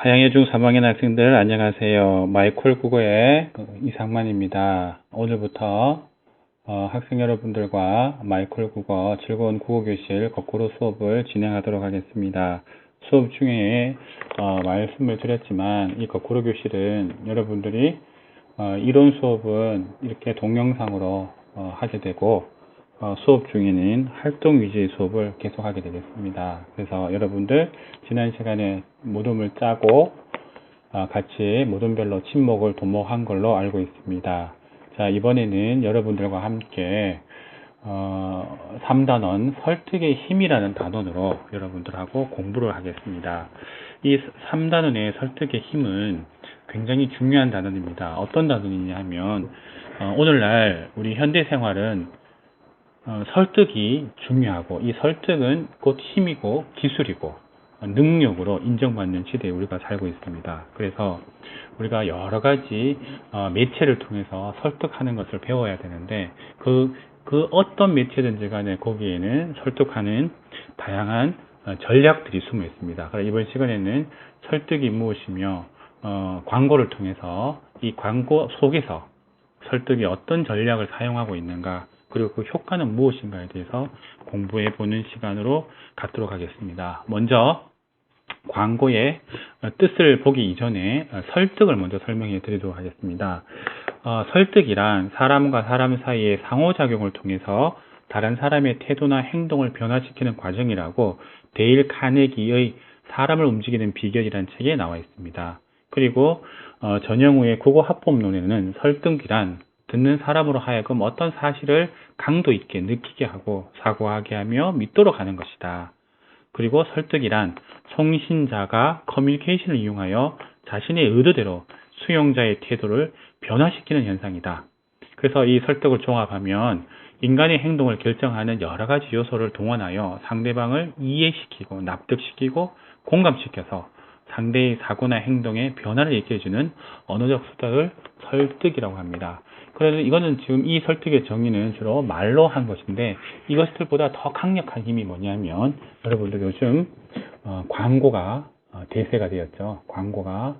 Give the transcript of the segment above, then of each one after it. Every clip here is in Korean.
하양예중 3학년 학생들 안녕하세요. 마이콜 국어의 이상만입니다. 오늘부터 학생 여러분들과 마이콜 국어 즐거운 국어교실 거꾸로 수업을 진행하도록 하겠습니다. 수업 중에 말씀을 드렸지만 이 거꾸로 교실은 여러분들이 이론 수업은 이렇게 동영상으로 하게 되고 수업 중에는 활동 위주의 수업을 계속하게 되겠습니다. 그래서 여러분들 지난 시간에 모둠을 짜고 같이 모둠별로 친목을 도모한 걸로 알고 있습니다. 자, 이번에는 여러분들과 함께 3단원 설득의 힘이라는 단원으로 여러분들하고 공부를 하겠습니다. 이 3단원의 설득의 힘은 굉장히 중요한 단원입니다. 어떤 단원이냐 하면 오늘날 우리 현대생활은 설득이 중요하고 이 설득은 곧 힘이고 기술이고 능력으로 인정받는 시대에 우리가 살고 있습니다. 그래서 우리가 여러 가지 매체를 통해서 설득하는 것을 배워야 되는데 그 어떤 매체든지 간에 거기에는 설득하는 다양한 전략들이 숨어 있습니다. 그래서 이번 시간에는 설득이 무엇이며 광고를 통해서 이 광고 속에서 설득이 어떤 전략을 사용하고 있는가, 그리고 그 효과는 무엇인가에 대해서 공부해 보는 시간으로 갖도록 하겠습니다. 먼저 광고의 뜻을 보기 이전에 설득을 먼저 설명해 드리도록 하겠습니다. 설득이란 사람과 사람 사이의 상호작용을 통해서 다른 사람의 태도나 행동을 변화시키는 과정이라고 데일 카네기의 사람을 움직이는 비결이라는 책에 나와 있습니다. 그리고 전영우의 국어합법론에는 설득이란 듣는 사람으로 하여금 어떤 사실을 강도 있게 느끼게 하고 사고하게 하며 믿도록 하는 것이다. 그리고 설득이란 송신자가 커뮤니케이션을 이용하여 자신의 의도대로 수용자의 태도를 변화시키는 현상이다. 그래서 이 설득을 종합하면 인간의 행동을 결정하는 여러 가지 요소를 동원하여 상대방을 이해시키고 납득시키고 공감시켜서 상대의 사고나 행동에 변화를 일으켜주는 언어적 수단을 설득이라고 합니다. 그래서 이거는 지금 이 설득의 정의는 주로 말로 한 것인데 이것들보다 더 강력한 힘이 뭐냐면 여러분들 요즘 광고가 대세가 되었죠. 광고가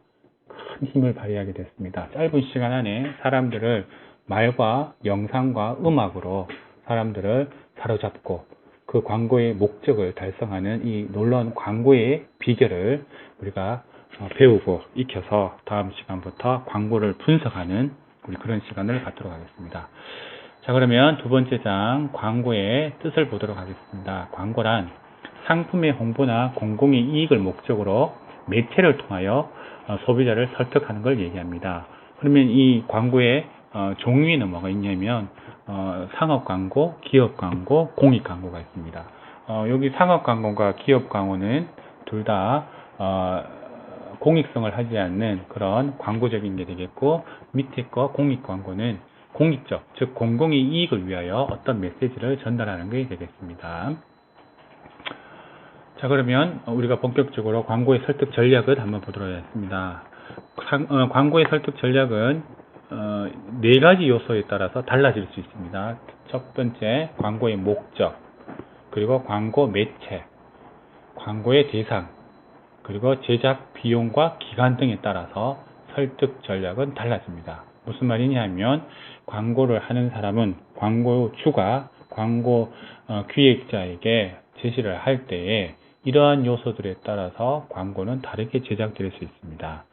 큰 힘을 발휘하게 됐습니다. 짧은 시간 안에 사람들을 말과 영상과 음악으로 사람들을 사로잡고 그 광고의 목적을 달성하는 이 놀라운 광고의 비결을 우리가 배우고 익혀서 다음 시간부터 광고를 분석하는 우리 그런 시간을 갖도록 하겠습니다. 자, 그러면 두 번째 장 광고의 뜻을 보도록 하겠습니다. 광고란 상품의 홍보나 공공의 이익을 목적으로 매체를 통하여 소비자를 설득하는 걸 얘기합니다. 그러면 이 광고의 종류에는 뭐가 있냐면 상업 광고, 기업 광고, 공익 광고가 있습니다. 여기 상업 광고가 기업 광고는 둘 다 공익성을 하지 않는 그런 광고적인 게 되겠고, 밑에 거 공익 광고는 공익적, 즉 공공의 이익을 위하여 어떤 메시지를 전달하는 게 되겠습니다. 자, 그러면 우리가 본격적으로 광고의 설득 전략을 한번 보도록 하겠습니다. 광고의 설득 전략은 네 가지 요소에 따라서 달라질 수 있습니다. 첫 번째, 광고의 목적, 그리고 광고 매체, 광고의 대상, 그리고 제작 비용과 기간 등에 따라서 설득 전략은 달라집니다. 무슨 말이냐 하면 광고를 하는 사람은 광고주가 광고 기획자에게 제시를 할 때에 이러한 요소들에 따라서 광고는 다르게 제작될 수 있습니다.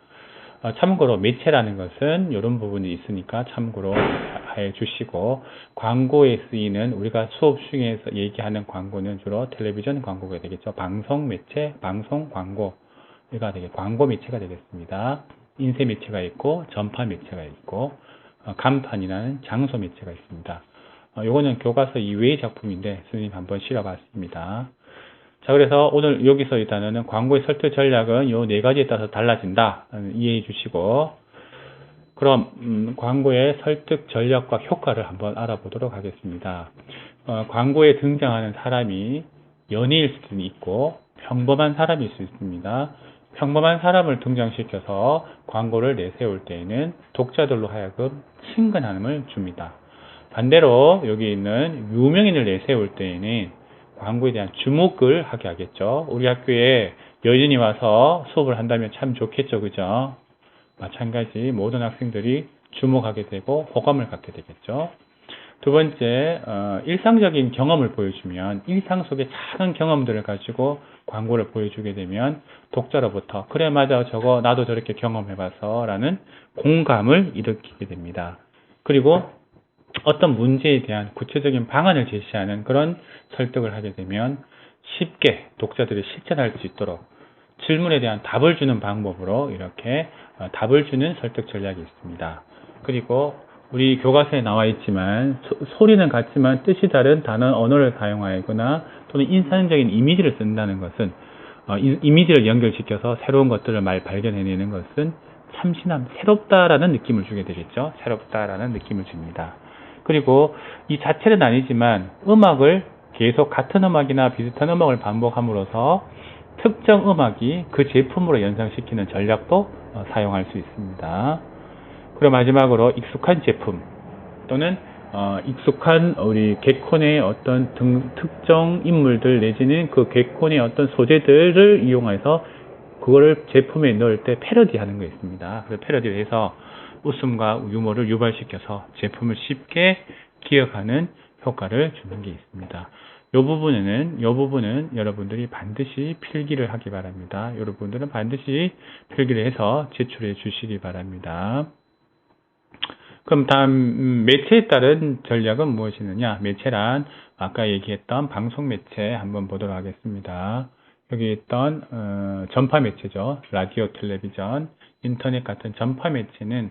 참고로 매체라는 것은 이런 부분이 있으니까 참고로 해 주시고, 광고에 쓰이는 우리가 수업 중에서 얘기하는 광고는 주로 텔레비전 광고가 되겠죠. 방송 매체, 방송 광고가 광고 매체가 되겠습니다. 인쇄 매체가 있고 전파 매체가 있고 간판이라는 장소 매체가 있습니다. 요거는 교과서 이외의 작품인데 선생님 한번 실어봤습니다. 자, 그래서 오늘 여기서 이 단어는 광고의 설득 전략은 요 네 가지에 따라서 달라진다. 이해해 주시고, 그럼 광고의 설득 전략과 효과를 한번 알아보도록 하겠습니다. 광고에 등장하는 사람이 연예일 수도 있고 평범한 사람일 수 있습니다. 평범한 사람을 등장시켜서 광고를 내세울 때에는 독자들로 하여금 친근함을 줍니다. 반대로 여기 있는 유명인을 내세울 때에는 광고에 대한 주목을 하게 하겠죠. 우리 학교에 여진이 와서 수업을 한다면 참 좋겠죠, 그죠? 마찬가지 모든 학생들이 주목하게 되고 호감을 갖게 되겠죠. 두 번째, 일상적인 경험을 보여주면 일상 속의 작은 경험들을 가지고 광고를 보여주게 되면 독자로부터 그래 맞아 저거 나도 저렇게 경험해봐서 라는 공감을 일으키게 됩니다. 그리고 어떤 문제에 대한 구체적인 방안을 제시하는 그런 설득을 하게 되면 쉽게 독자들이 실천할 수 있도록 질문에 대한 답을 주는 방법으로 이렇게 답을 주는 설득 전략이 있습니다. 그리고 우리 교과서에 나와 있지만 소리는 같지만 뜻이 다른 단어, 언어를 사용하거나 또는 인상적인 이미지를 쓴다는 것은 이미지를 연결시켜서 새로운 것들을 발견해내는 것은 참신함, 새롭다라는 느낌을 주게 되겠죠. 새롭다라는 느낌을 줍니다. 그리고 이 자체는 아니지만 음악을 계속 같은 음악이나 비슷한 음악을 반복함으로써 특정 음악이 그 제품으로 연상시키는 전략도 사용할 수 있습니다. 그리고 마지막으로 익숙한 제품 또는 익숙한 우리 개콘의 어떤 특정 인물들 내지는 그 개콘의 어떤 소재들을 이용해서 그거를 제품에 넣을 때 패러디하는 거 있습니다. 그래서 패러디를 해서 웃음과 유머를 유발시켜서 제품을 쉽게 기억하는 효과를 주는 게 있습니다. 이 부분은 여러분들이 반드시 필기를 하기 바랍니다. 여러분들은 반드시 필기를 해서 제출해 주시기 바랍니다. 그럼 다음 매체에 따른 전략은 무엇이느냐? 매체란 아까 얘기했던 방송 매체 한번 보도록 하겠습니다. 여기 있던 전파 매체죠. 라디오, 텔레비전, 인터넷 같은 전파 매체는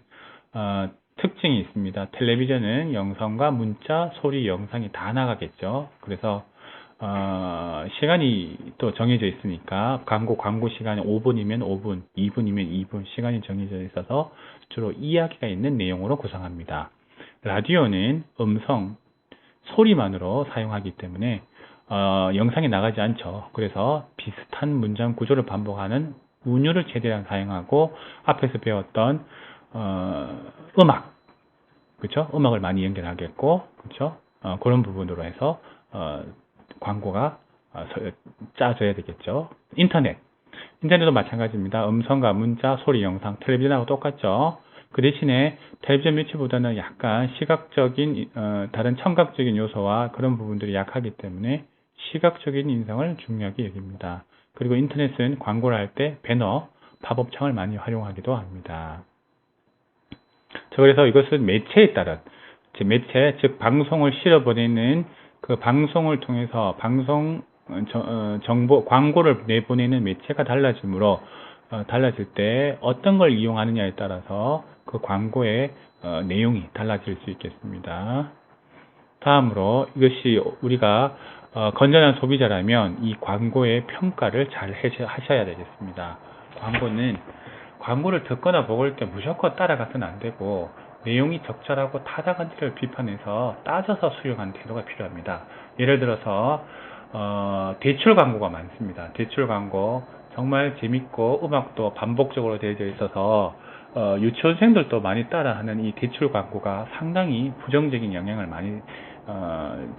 특징이 있습니다. 텔레비전은 영상과 문자, 소리, 영상이 다 나가겠죠. 그래서 시간이 또 정해져 있으니까 광고 시간이 5분이면 5분, 2분이면 2분 시간이 정해져 있어서 주로 이야기가 있는 내용으로 구성합니다. 라디오는 음성, 소리만으로 사용하기 때문에 영상이 나가지 않죠. 그래서 비슷한 문장 구조를 반복하는 운율을 최대한 사용하고 앞에서 배웠던 음악, 그렇죠? 음악을 많이 연결하겠고, 그렇죠? 그런 부분으로 해서 광고가 짜져야 되겠죠. 인터넷도 마찬가지입니다. 음성과 문자, 소리, 영상, 텔레비전하고 똑같죠. 그 대신에 텔레비전 매체보다는 약간 시각적인 다른 청각적인 요소와 그런 부분들이 약하기 때문에 시각적인 인상을 중요하게 여깁니다. 그리고 인터넷은 광고를 할 때 배너, 팝업 창을 많이 활용하기도 합니다. 그래서 이것은 매체에 따른 매체, 즉 방송을 실어보내는 그 방송을 통해서 방송 정보 광고를 내보내는 매체가 달라지므로 달라질 때 어떤 걸 이용하느냐에 따라서 그 광고의 내용이 달라질 수 있겠습니다. 다음으로 이것이 우리가 건전한 소비자라면 이 광고의 평가를 잘 하셔야 되겠습니다. 광고를 듣거나 먹을 때 무조건 따라가서는 안 되고 내용이 적절하고 타당한지를 비판해서 따져서 수용하는 태도가 필요합니다. 예를 들어서 대출 광고가 많습니다. 대출 광고 정말 재밌고 음악도 반복적으로 되어져 있어서 유치원생들도 많이 따라하는 이 대출 광고가 상당히 부정적인 영향을 많이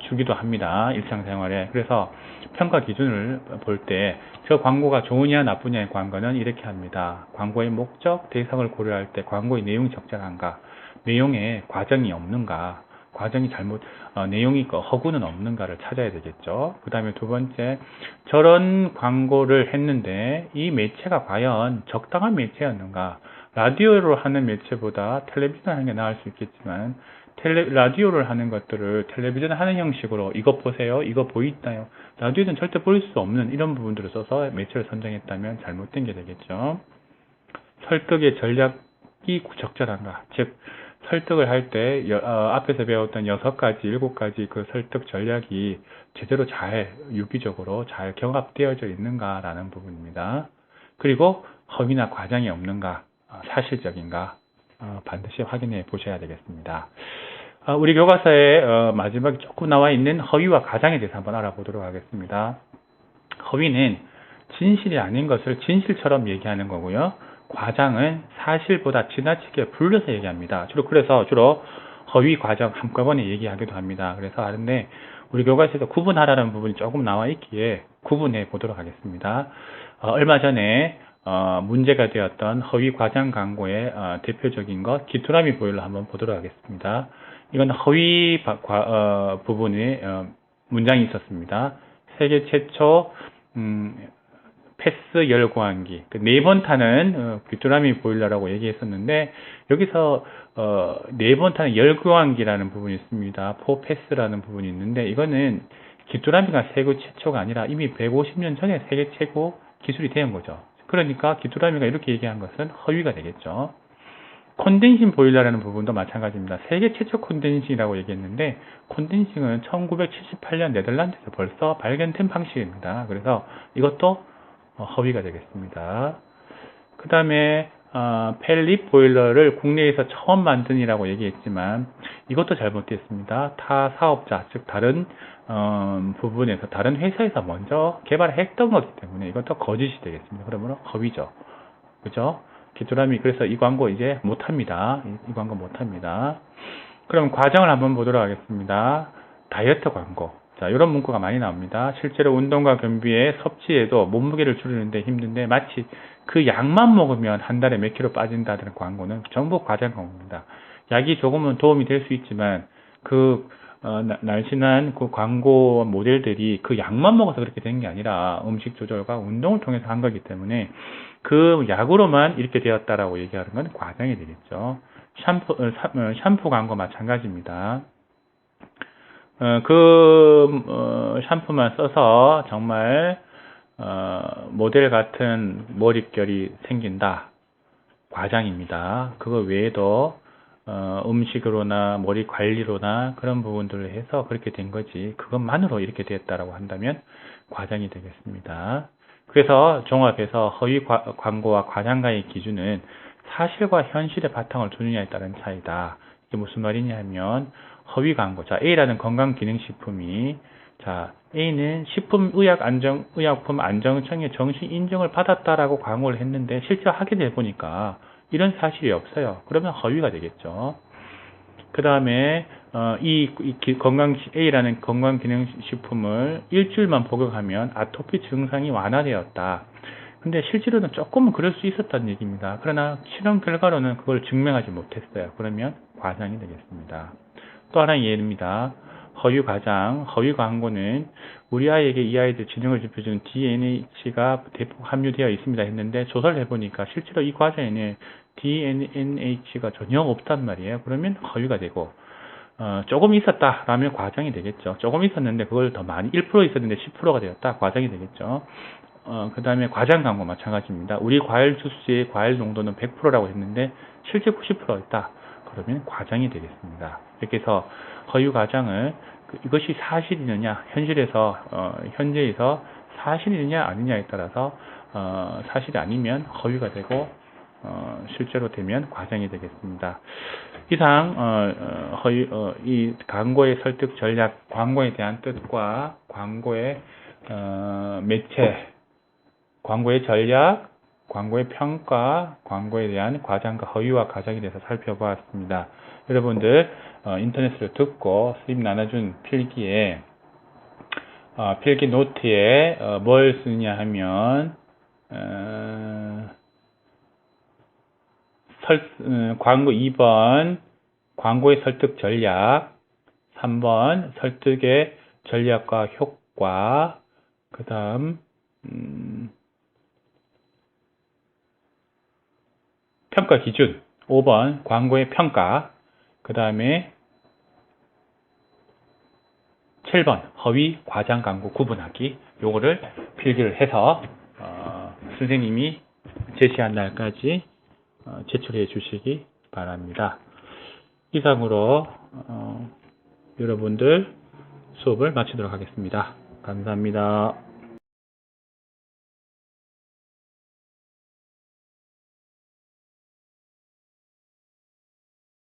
주기도 합니다. 일상생활에. 그래서 평가 기준을 볼 때 저 광고가 좋으냐 나쁘냐의 광고는 이렇게 합니다. 광고의 목적, 대상을 고려할 때 광고의 내용이 적절한가, 내용에 과정이 없는가, 내용이 허구는 없는가를 찾아야 되겠죠. 그 다음에 두 번째, 저런 광고를 했는데 이 매체가 과연 적당한 매체였는가. 라디오로 하는 매체보다 텔레비전 하는 게 나을 수 있겠지만 라디오를 하는 것들을 텔레비전 하는 형식으로 이거 보세요, 이거 보이나요? 라디오는 절대 보일 수 없는 이런 부분들을 써서 매체를 선정했다면 잘못된 게 되겠죠. 설득의 전략이 적절한가, 즉 설득을 할 때 앞에서 배웠던 6가지, 7가지 그 설득 전략이 제대로 잘 유기적으로 잘 경합되어져 있는가라는 부분입니다. 그리고 허위나 과장이 없는가, 사실적인가 반드시 확인해 보셔야 되겠습니다. 우리 교과서에 마지막에 조금 나와 있는 허위와 과장에 대해서 한번 알아보도록 하겠습니다. 허위는 진실이 아닌 것을 진실처럼 얘기하는 거고요. 과장은 사실보다 지나치게 불려서 얘기합니다. 그래서 주로 허위, 과장 한꺼번에 얘기하기도 합니다. 그래서 하는데 우리 교과서에서 구분하라는 부분이 조금 나와 있기에 구분해 보도록 하겠습니다. 얼마 전에 문제가 되었던 허위 과장 광고의 대표적인 것 귀뚜라미 보일러 한번 보도록 하겠습니다. 이건 허위 부분에 문장이 있었습니다. 세계 최초 패스 열구항기 4번 타는 귀뚜라미 보일러라고 얘기했었는데 여기서 4번 타는 열구항기라는 부분이 있습니다. 포패스라는 부분이 있는데 이거는 귀뚜라미가 세계 최초가 아니라 이미 150년 전에 세계 최고 기술이 된 거죠. 그러니까 귀뚜라미가 이렇게 얘기한 것은 허위가 되겠죠. 콘덴싱 보일러라는 부분도 마찬가지입니다. 세계 최초 콘덴싱이라고 얘기했는데 콘덴싱은 1978년 네덜란드에서 벌써 발견된 방식입니다. 그래서 이것도 허위가 되겠습니다. 그 다음에 펠릿 보일러를 국내에서 처음 만든이라고 얘기했지만 이것도 잘못됐습니다. 타 사업자, 즉 다른 부분에서 다른 회사에서 먼저 개발했던 거기 때문에 이것도 거짓이 되겠습니다. 그러면 허위죠. 그죠? 귀뚜라미 그래서 이 광고 이제 못합니다. 이 광고 못합니다. 그럼 과정을 한번 보도록 하겠습니다. 다이어트 광고. 자, 이런 문구가 많이 나옵니다. 실제로 운동과 겸비에 섭취해도 몸무게를 줄이는데 힘든데 마치 그 약만 먹으면 한 달에 몇 킬로 빠진다는 광고는 전부 과장 광고입니다. 약이 조금은 도움이 될 수 있지만 날씬한 그 광고 모델들이 그 약만 먹어서 그렇게 된 게 아니라 음식 조절과 운동을 통해서 한 거기 때문에 그 약으로만 이렇게 되었다라고 얘기하는 건 과장이 되겠죠. 샴푸 광고 마찬가지입니다. 샴푸만 써서 정말 모델 같은 머릿결이 생긴다. 과장입니다. 그거 외에도 음식으로나 머리 관리로나 그런 부분들을 해서 그렇게 된 거지 그것만으로 이렇게 되었다라고 한다면 과장이 되겠습니다. 그래서 종합해서 허위 광고와 과장가의 기준은 사실과 현실의 바탕을 두느냐에 따른 차이다. 이게 무슨 말이냐 하면 허위 광고. 자, A라는 건강기능식품이 자, A는 식품의약품 안정청의 정식 인증을 받았다라고 광고를 했는데 실제 확인해 보니까 이런 사실이 없어요. 그러면 허위가 되겠죠. 그 다음에 A라는 건강기능식품을 일주일만 복용하면 아토피 증상이 완화되었다. 근데 실제로는 조금은 그럴 수 있었다는 얘기입니다. 그러나 실험 결과로는 그걸 증명하지 못했어요. 그러면 과장이 되겠습니다. 또 하나의 예입니다. 허위 과장, 허위 광고는 우리 아이에게 이 아이들 지능을 좁혀주는 DNH가 대폭 함유되어 있습니다 했는데 조사를 해보니까 실제로 이 과자에는 DNH가 전혀 없단 말이에요. 그러면 허위가 되고 조금 있었다라면 과장이 되겠죠. 조금 있었는데 그걸 더 많이 1% 있었는데 10%가 되었다. 과장이 되겠죠. 그 다음에 과장 광고 마찬가지입니다. 우리 과일 주스의 과일 농도는 100%라고 했는데 실제 90%였다. 그러면 과장이 되겠습니다. 이렇게 해서 허위 과장을 이것이 사실이느냐 현재에서 사실이느냐 아니냐에 따라서 사실이 아니면 허위가 되고 실제로 되면 과장이 되겠습니다. 이상 이 광고의 설득 전략, 광고에 대한 뜻과 광고의 매체, 광고의 전략, 광고의 평가, 광고에 대한 과장과 허위와 과장에 대해서 살펴보았습니다. 여러분들 인터넷으로 듣고 선생님 나눠준 필기에 필기 노트에 뭘 쓰느냐 하면 광고 2번 광고의 설득 전략, 3번 설득의 전략과 효과, 그 다음 평가 기준, 5번 광고의 평가, 그 다음에 7번 허위 과장 광고 구분하기, 요거를 필기를 해서 선생님이 제시한 날까지 제출해 주시기 바랍니다. 이상으로 여러분들 수업을 마치도록 하겠습니다. 감사합니다.